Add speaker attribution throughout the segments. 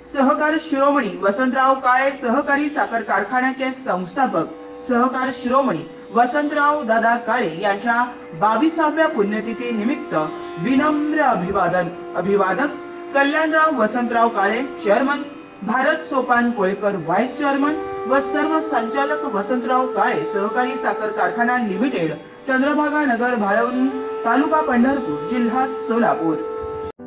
Speaker 1: सहकार शिरोमणी वसंतराव काळे सहकारी साखर कारखान्याचे संस्थापक सहकार शिरोमणी वसंतराव दादा काळे यांच्या 22व्या पुण्यतिथी निमित्त विनम्र अभिवादक Kalyanrao Vasantrao Kale chairman, Bharat Sopan Kolekar vice chairman व सर्व संचालक वसंतराव काळे सहकारी साखर कारखाना लिमिटेड, चंद्रभागा नगर, भाळवणी, तालुका पंढरपूर, जिल्हा सोलापूर।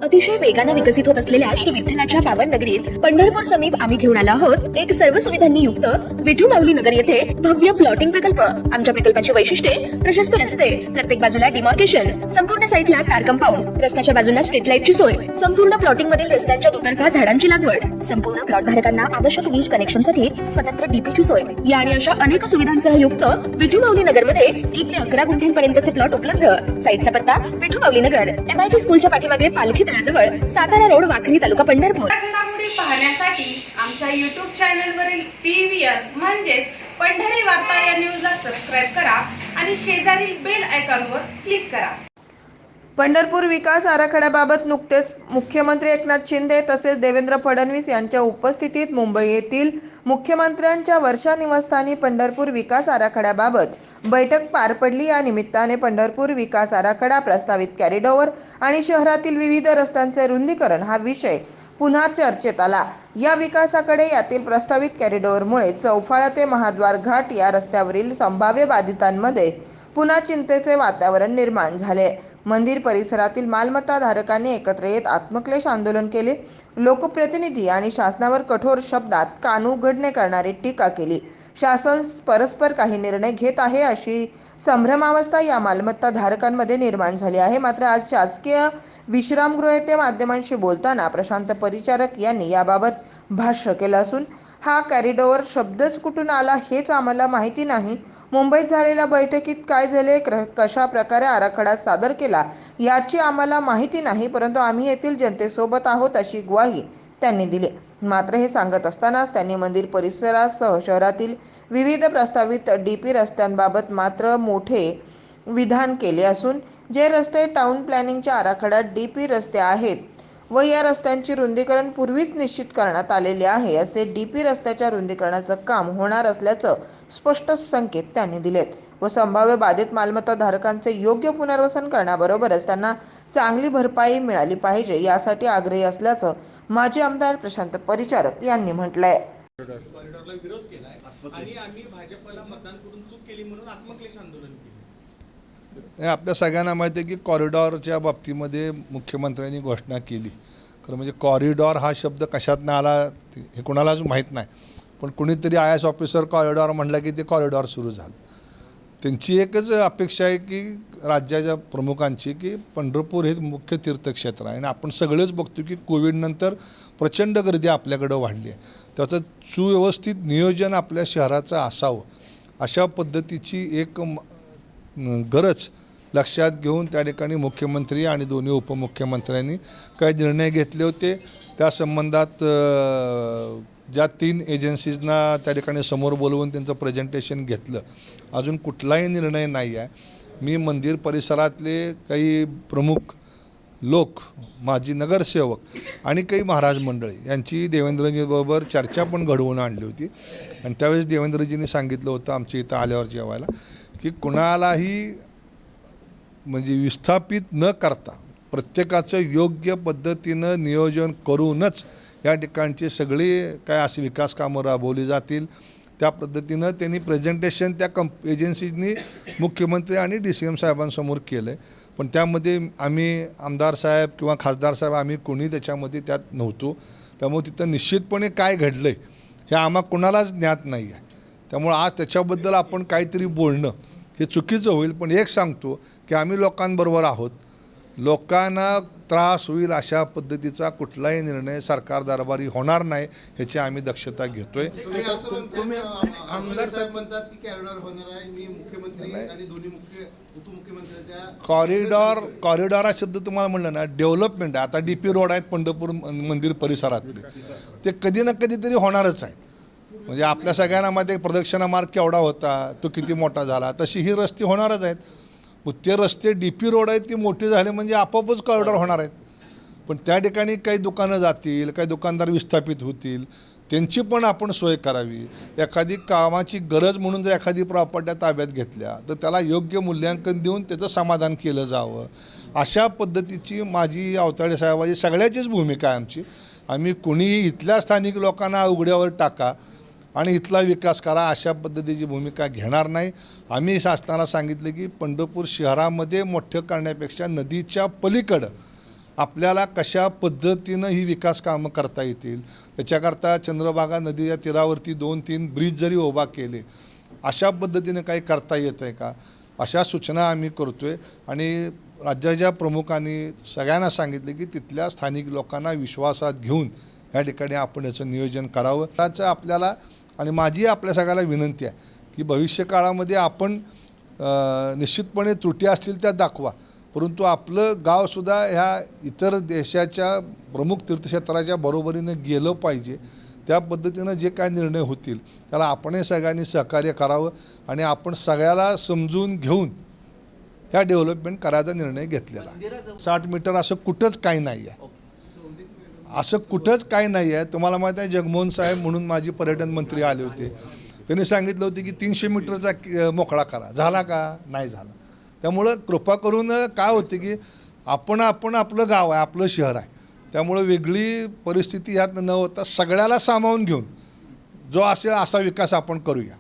Speaker 2: अतिशय वेगाने विकसित होत असलेल्या श्री विठ्ठलाच्या पावन नगरीत पंढरपूर समीप आम्ही घेऊन आलो आहोत एक सर्व सुविधांनी युक्त विठू माऊली नगर येथे भव्य प्लॉटिंग प्रकल्प। आमच्या प्रकल्पाची वैशिष्ट्ये: प्रशस्त रस्ते, प्रत्येक बाजूला डिमार्केशन, संपूर्ण साईटला कार कंपाऊंड, रस्त्याच्या बाजूला स्ट्रीट लाईटची सोय, संपूर्ण प्लॉटिंग मधील रस्त्यांच्या दुतर्फा झाडांची लागवड, संपूर्ण प्लॉट धारकांना आवश्यक वीज कनेक्शनसाठी स्वतंत्र डीपीची सोय या आणि अशा अनेक सुविधांसह युक्त विठू माऊली नगर मध्ये 1 ते 11 गुंठ्यांपर्यंतचे प्लॉट उपलब्ध। साईटचा पत्ता: विठू माऊली नगर, MIT स्कूलच्या पाठीमागे पालखी तळाजवळ, सातारा रोड, वाखरी, तालुका पंढरपूर।
Speaker 3: घडामोडी पाहण्यासाठी आमच्या YouTube चॅनलवरील PVR म्हणजेच पंढरी वार्ता या न्यूजला सबस्क्राइब करा आणि शेजारील बेल आयकॉनवर क्लिक करा।
Speaker 1: पंढरपूर विकास आराखड्याबाबत नुकतेच मुख्यमंत्री एकनाथ शिंदे तसेच देवेंद्र फडणवीस यांच्या उपस्थितीत मुंबई येथील मुख्यमंत्र्यांच्या वर्षा निवासस्थानी पंढरपूर विकास आराखड्याबाबत बैठक पार पडली। या निमित्ताने पंढरपूर विकास आराखडा, प्रस्तावित कॉरिडॉर आणि शहरातील विविध रस्त्यांचे रुंदीकरण हा विषय पुन्हा चर्चेत आला। या विकासाकडे यातील प्रस्तावित कॉरिडॉरमुळे चौफाळा ते महाद्वार घाट या रस्त्यावरील संभाव्य बाधितांमध्ये पुन्हा चिंतेचे वातावरण निर्माण झाले। मंदिर परिसरातील मालमत्ता धारकांनी एकत्र येत आत्मक्लेश आंदोलन केले। लोकप्रतिनिधी आणि शासनावर कठोर शब्दात कान उघडणे करणारी टीका केली। शासन परस्पर काही निर्णय घेत आहे अशी संभ्रमावस्था या मालमत्ता धारकांमध्ये निर्माण झाली आहे। मात्र आज शासकीय विश्रामगृह येथे माध्यमांशी बोलताना प्रशांत परिचारक यांनी याबाबत भाष्य केलं असून हा कॉरिडॉर शब्दच कुठून आला हेच आम्हाला माहिती नाही। मुंबईत झालेल्या बैठकीत काय झाले, कशा प्रकारे आराखडा सादर केला याची आम्हाला माहिती नाही, परंतु आम्ही येथील जनतेसोबत आहोत अशी ग्वाही त्यांनी दिली। मात्र हे सांगत असतानाच त्यांनी मंदिर परिसरासह शहरातील विविध प्रस्तावित DP रस्त्यांबाबत मात्र मोठे विधान केले असून जे रस्ते टाउन प्लॅनिंगच्या आराखड्यात DP रस्ते आहेत व या रस्त्यांची रुंदीकरण पूर्वीच निश्चित करण्यात आलेले आहे, असे DP रस्त्याच्या रुंदीकरणाचं काम होणार असल्याचं स्पष्ट संकेत त्यांनी दिलेत व संभाव्य बाधित मालमत्ता धारकांचे योग्य पुनर्वसन करण्याबरोबरच त्यांना चांगली भरपाई मिळाली पाहिजे यासाठी आग्रही असल्याचं माजी आमदार प्रशांत परिचारक यांनी म्हटलंय।
Speaker 4: कॉरिडॉरला विरोध केलाय आणि आम्ही भाजपला मतदान करून चूक केली म्हणून आत्मक्लेश आंदोलन केले।
Speaker 5: आपल्या सगळ्यांना माहिती आहे की कॉरिडॉरच्या बाबतीमध्ये मुख्यमंत्र्यांनी घोषणा केली। खरं म्हणजे कॉरिडॉर हा शब्द कशातनं आला हे कोणालाच माहीत नाही, पण कुणीतरी IAS ऑफिसर कॉरिडॉर म्हटलं की ते कॉरिडॉर सुरू झालं। त्यांची एकच अपेक्षा आहे की राज्याच्या प्रमुखांची की पंढरपूर हे मुख्य तीर्थक्षेत्र आहे आणि आपण सगळेच बघतो की कोविडनंतर प्रचंड गर्दी आपल्याकडं वाढली आहे, त्याचं सुव्यवस्थित नियोजन आपल्या शहराचं असावं अशा पद्धतीची एक गरज लक्षात घेऊन त्या ठिकाणी मुख्यमंत्री आणि दोन्ही उपमुख्यमंत्र्यांनी काही निर्णय घेतले होते। त्या संबंधात ज्या 3 एजन्सीजना त्या ठिकाणी समोर बोलवून त्यांचं प्रेझेंटेशन घेतलं, अजून कुठलाही निर्णय नाही आहे। मी मंदिर परिसरातले काही प्रमुख लोक, माजी नगरसेवक आणि काही महाराज मंडळी यांची देवेंद्रजीबरोबर चर्चा पण घडवून आणली होती आणि त्यावेळेस देवेंद्रजींनी सांगितलं होतं आमच्या इथं आल्यावर जेवायला की कुणालाही म्हणजे विस्थापित न करता प्रत्येकाचं योग्य पद्धतीनं नियोजन करूनच या ठिकाणचे सगळे काय असे विकास कामं राबवली जातील। त्या पद्धतीनं त्यांनी प्रेझेंटेशन त्या एजन्सीजनी मुख्यमंत्री आणि DCM साहेबांसमोर केलं आहे, पण त्यामध्ये आम्ही आमदार साहेब किंवा खासदार साहेब आम्ही कोणी त्याच्यामध्ये त्यात नव्हतो। त्यामुळे तिथं निश्चितपणे काय घडलं आहे हे आम्हा कोणालाच ज्ञात नाही आहे। त्यामुळे आज त्याच्याबद्दल आपण काहीतरी बोलणं हे चुकीचं होईल, पण एक सांगतो की आम्ही लोकांबरोबर आहोत। लोकांना त्रास होईल अशा पद्धतीचा कुठलाही निर्णय सरकार दरबारी होणार नाही ह्याची आम्ही दक्षता घेतोय।
Speaker 4: तुम्ही आमदार साहेब म्हणतात की कॉरिडॉर होणार आहे, मी मुख्यमंत्री आणि दोन्ही उपमुख्यमंत्र्यांच्या
Speaker 5: कॉरिडॉर हा शब्द तुम्हाला म्हणलं ना, डेव्हलपमेंट आहे। आता DP रोड आहेत पंढरपूर मंदिर परिसरातले, ते कधी ना कधीतरी होणारच आहेत। म्हणजे आपल्या सगळ्यांना माहिती प्रदक्षिणा मार्ग केवढा होता, तो किती मोठा झाला, तशी ही रस्ते होणारच आहेत। ते रस्ते DP रोड आहेत ती मोठी झाले म्हणजे आपोआपच कॉरिडॉर होणार आहेत। पण त्या ठिकाणी काही दुकानं जातील, काही दुकानदार विस्थापित होतील, त्यांची पण आपण सोय करावी. एखादी कामाची गरज म्हणून जर एखादी प्रॉपर्ट्या ताब्यात घेतल्या तर त्याला योग्य मूल्यांकन देऊन त्याचं समाधान केलं जावं. अशा पद्धतीची माझी आवताडे साहेबाची सगळ्याचीच भूमिका आहे आमची. आम्ही कुणीही इथल्या स्थानिक लोकांना उघड्यावर टाका आणि इथला विकास करा अशा पद्धतीची भूमिका घेणार नाही. आम्ही शासनाला सांगितलं की पंढरपूर शहरामध्ये मोठं करण्यापेक्षा नदीच्या पलीकडं आपल्याला कशा पद्धतीनं ही विकास कामं करता येतील, त्याच्याकरता चंद्रभागा नदीच्या तीरावरती 2-3 ब्रिज जरी उभा केले अशा पद्धतीनं काही करता येतं आहे का, अशा सूचना आम्ही करतो आहे. आणि राज्याच्या प्रमुखांनी सगळ्यांना सांगितले की तिथल्या स्थानिक लोकांना विश्वासात घेऊन या ठिकाणी आपण याचं नियोजन करावं. त्याचं आपल्याला आणि माझी आपल्या सगळ्याला विनंती आहे की भविष्यकाळामध्ये आपण निश्चितपणे त्रुटी असतील त्या दाखवा, परंतु आपलं गावसुद्धा ह्या इतर देशाच्या प्रमुख तीर्थक्षेत्राच्या बरोबरीनं गेलं पाहिजे. त्या पद्धतीनं जे काय निर्णय होतील त्याला आपणही सगळ्यांनी सहकार्य करावं आणि आपण सगळ्याला समजून घेऊन ह्या डेव्हलपमेंट करायचा निर्णय घेतलेला आहे. 60 मीटर असं कुठंच काही नाही आहे, असं कुठंच काही नाही आहे. तुम्हाला माहीत आहे जगमोहन साहेब म्हणून माझी पर्यटन मंत्री आले होते, त्यांनी सांगितलं होतं की 300 मीटरचा मोकळा करा. झाला का? नाही झाला. त्यामुळं कृपा करून काय होते की आपण आपलं गाव आहे, आपलं शहर आहे, त्यामुळं वेगळी परिस्थिती ह्यात न होता सगळ्याला सामावून घेऊन जो असेल असा विकास आपण करूया.